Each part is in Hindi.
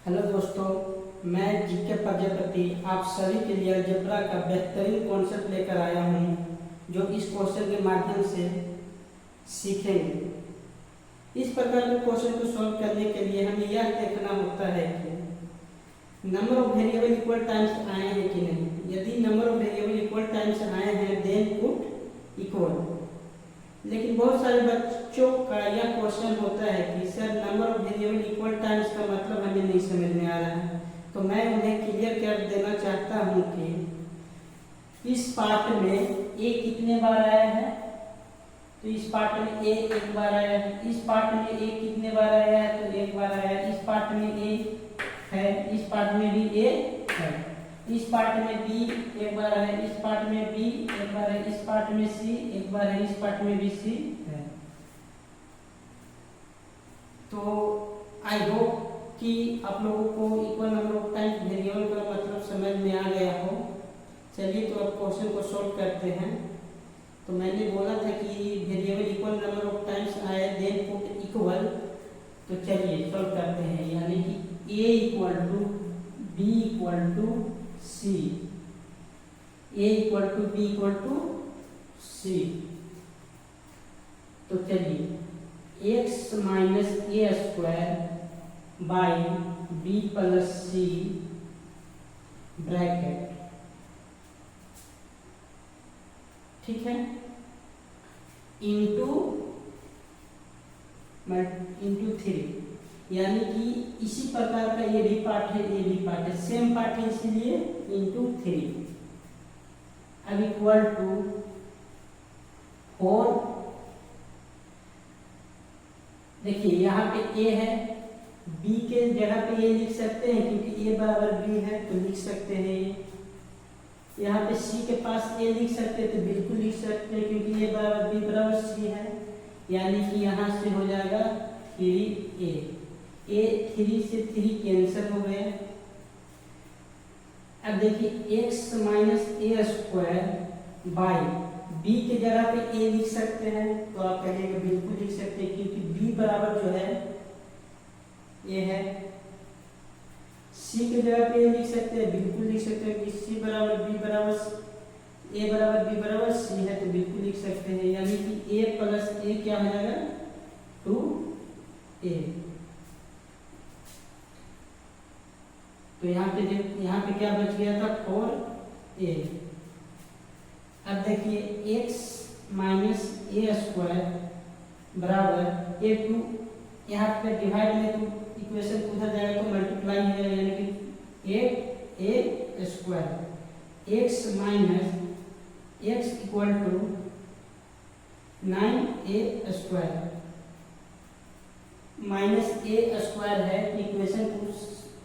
हेलो दोस्तों, मैं जीके प्रजापति आप सभी के लिए अलजेब्रा का बेहतरीन कॉन्सेप्ट लेकर आया हूँ, जो इस क्वेश्चन के माध्यम से सीखेंगे। इस प्रकार के क्वेश्चन को सॉल्व करने के लिए हमें यह देखना होता है कि number of variable equal times आए हैं कि नहीं। यदि number of variable equal times आए हैं देन पुट इक्वल। लेकिन बहुत सारे बच्चों का यह क्वेश्चन होता है कि sir number of variable equal times का मतलब हमें नहीं समझ में आ रहा है। तो मैं उन्हें क्लियर कर देना चाहता हूं कि इस पार्ट में ए कितने बार आया है, तो इस पार्ट में ए एक बार आया है। इस पार्ट में ए कितने बार आया है, तो एक बार आया है। इस पार्ट में ए है, इस पार्ट में भी ए है। इस पार्ट में बी एक बार है, इस पार्ट में बी एक बार है, इस पार्ट में सी एक बार है, इस पार्ट में भी सी है। तो आई होप कि आप लोगों को equal number of times variable का मतलब समझ में आ गया हो। चलिए तो अब क्वेश्चन को सॉल्व करते हैं। तो मैंने बोला था कि variable equal number of times आए देन पुट इक्वल। तो चलिए सॉल्व करते हैं। यानी कि A equal to B equal to C, A equal to B equal to C. तो चलिए X minus A square by B plus C bracket, ठीक है, इंटू 3। यानी कि इसी प्रकार का ये भी पार्ट है, ये भी पार्ट है, सेम पार्ट है, इसीलिए इंटू 3। अब इक्वल टू 4। देखिए यहाँ पे ए है, बी के जगह पे ये लिख सकते हैं क्योंकि ए बराबर बी है, तो लिख सकते हैं ये। यहाँ पे सी के पास ए लिख सकते हैं, तो बिल्कुल लिख सकते हैं क्योंकि ए बराबर बी बराबर सी है। यानी कि यहाँ से हो जाएगा 3a। 3 से 3 कैंसिल हो गया। अब देखिए x minus A square by b के जगह पे a लिख सकते हैं, तो आप कहेंगे बिल्कुल लिख सकते हैं क्योंकि b बराबर जो है ये है। c के जगह पे a लिख सकते हैं, बिल्कुल लिख सकते हैं कि c बराबर b बराबर a बराबर b बराबर c है, तो बिल्कुल लिख सकते हैं। यानी कि a प्लस a क्या हो जाएगा 2a। तो यहाँ पे क्या बच गया था 4a। अब देखिए x माइनस ए स्क्वायर बराबर ए 2, यहाँ पे डिवाइड में तो इक्वेशन उधर जाएगा तो मल्टीप्लाई हो जाएगा, यानी कि 8a square x minus x equal to 9a square. Minus A square है, इक्वेशन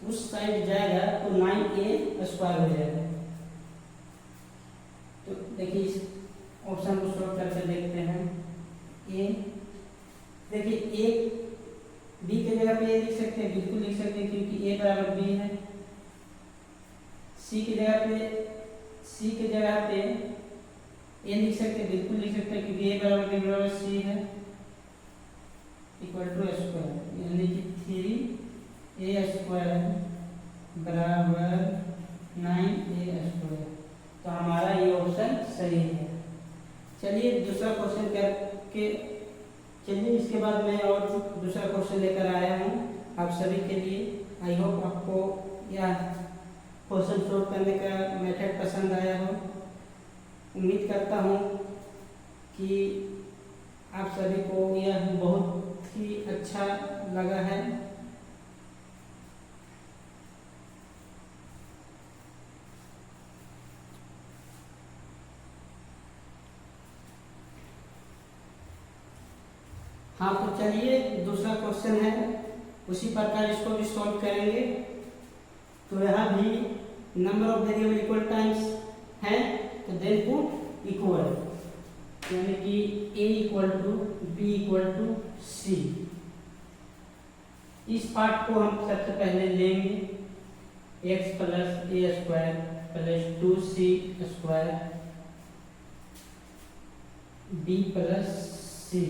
उस साइड जाएगा तो 9a स्क्वायर हो जाएगा। तो देखिए इस ऑप्शन को सॉल्व करके देखते हैं। ए देखिए ए बी के जगह पे ए लिख सकते हैं, बिल्कुल लिख सकते हैं क्योंकि ए बराबर बी है। सी की जगह पे ए लिख सकते हैं, बिल्कुल लिख सकते हैं क्योंकि ए बराबर बी बराबर सी है, इक्वल टू स्क्वायर। यानी कि 3a स्क्वायर बराबर 9a स्क्वायर। तो हमारा ये ऑप्शन सही है। चलिए दूसरा क्वेश्चन करके, चलिए इसके बाद मैं और दूसरा क्वेश्चन लेकर आया हूँ आप सभी के लिए। आई होप आपको यह क्वेश्चन सॉल्व करने का मेथड पसंद आया हो। उम्मीद करता हूँ कि आप सभी को यह बहुत ही अच्छा लगा है। हाँ, तो चलिए दूसरा क्वेश्चन है, उसी प्रकार इसको भी सॉल्व करेंगे। तो यहाँ भी number of variable equal times है, तो देन पुट इक्वल। यानी कि a equal to B equal to C. इस पार्ट को हम सबसे पहले लेंगे x plus A square plus 2c square b plus C.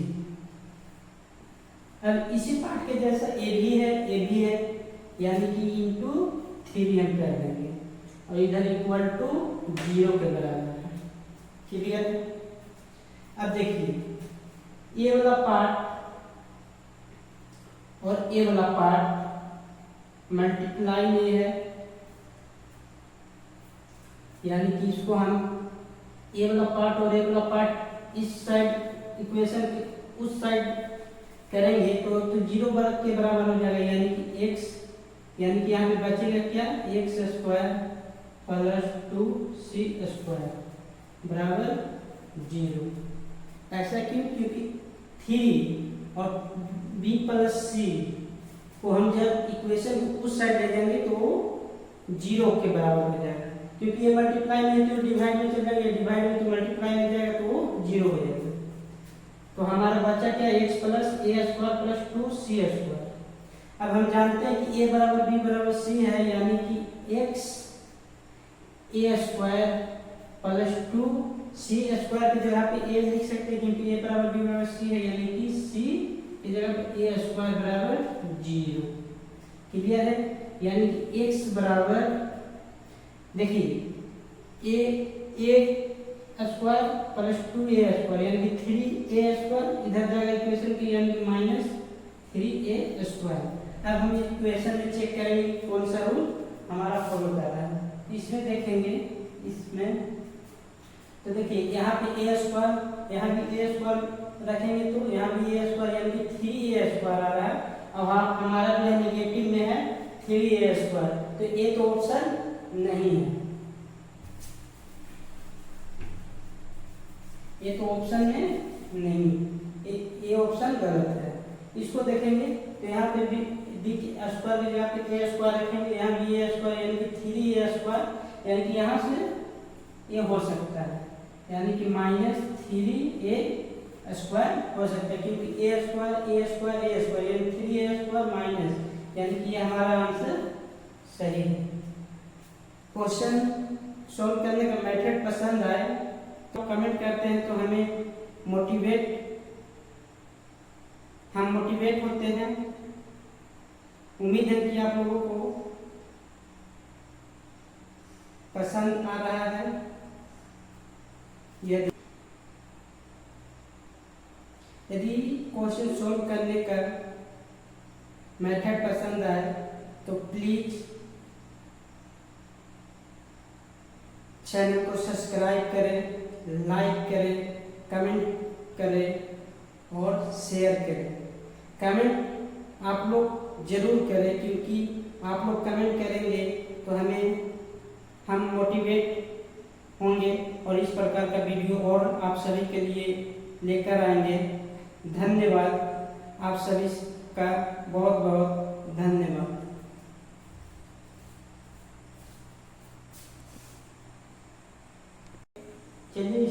अब इसी पार्ट के जैसा ए भी है, यानी कि इंटू 3 हम कर देंगे और इधर इक्वल टू 0 के बराबर है। क्लियर? अब देखिए ये वाला पार्ट और ये वाला पार्ट मल्टीप्लाई में है, यानी कि इसको हम ये वाला पार्ट और ये वाला पार्ट इस साइड इक्वेशन के उस साइड करेंगे तो 0 वर्ग के बराबर हो जाएगा, यानी कि x, यानी कि यहाँ पे बचेगा क्या, x square plus 2c square बराबर 0। ऐसा क्यों? क्योंकि 3 और b प्लस c को हम जब इक्वेशन उस साइड ले जाएंगे तो वो 0 के बराबर हो जाएगा, क्योंकि ये मल्टीप्लाई में है तो डिवाइड में चल जाएगा, डिवाइड में तो मल्टीप्लाई में जाएगा तो वो 0 हो जाएगा। तो हमारा बचा क्या, x plus A square plus 2c square. अब हम जानते हैं कि a बराबर b बराबर c है, यानी कि x ए स्क्वायर प्लस 2c स्क्वायर की जगह पे a लिख सकते हैं, क्योंकि a बराबर b बराबर c है, यानी कि c की जगह पे a स्क्वायर बराबर 0। क्लियर है? यानी कि x बराबर, देखिए a square plus 2a square यानी कि 3a स्क्वायर इधर जाएगा इक्वेशन की, यानी कि माइनस 3a स्क्वायर। अब हम इक्वेशन में चेक करेंगे कौन सा रूल हमारा फॉलो कर रहा है। इसमें देखेंगे, इसमें तो देखिए यहाँ पे a स्क्वायर, यहाँ भी a स्क्वायर रखेंगे तो यहाँ भी a स्क्वायर यानी कि 3a स्क्वायर आ रहा है, और हमारा जो नेगेटिव में है 3a स्क्वायर, तो a तो ऑप्शन नहीं है, ये तो ऑप्शन में नहीं, ये ऑप्शन गलत है। इसको देखेंगे तो यहाँ पे b स्क्वायर की जगह पे a स्क्वायर रखेंगे, यहाँ भी a स्क्वायर यानी कि 3a स्क्वायर, यानी कि यहाँ से ये हो सकता है, यानी कि माइनस 3a स्क्वायर हो सकता है, क्योंकि a स्क्वायर यानी 3a स्क्वायर माइनस, यानी कि ये हमारा आंसर सही है। क्वेश्चन सॉल्व करने का मेथड पसंद आए तो कमेंट करते हैं, तो हमें हम मोटिवेट होते हैं। उम्मीद है कि आप लोगों को पसंद आ रहा है। यदि क्वेश्चन सॉल्व करने का मेथड पसंद आए तो प्लीज चैनल को सब्सक्राइब करें, लाइक करें, कमेंट करें और शेयर करें। कमेंट आप लोग जरूर करें, क्योंकि आप लोग कमेंट करेंगे तो हम मोटिवेट होंगे और इस प्रकार का वीडियो और आप सभी के लिए लेकर आएंगे। धन्यवाद, आप सभी का बहुत बहुत धन्यवाद। चलिए।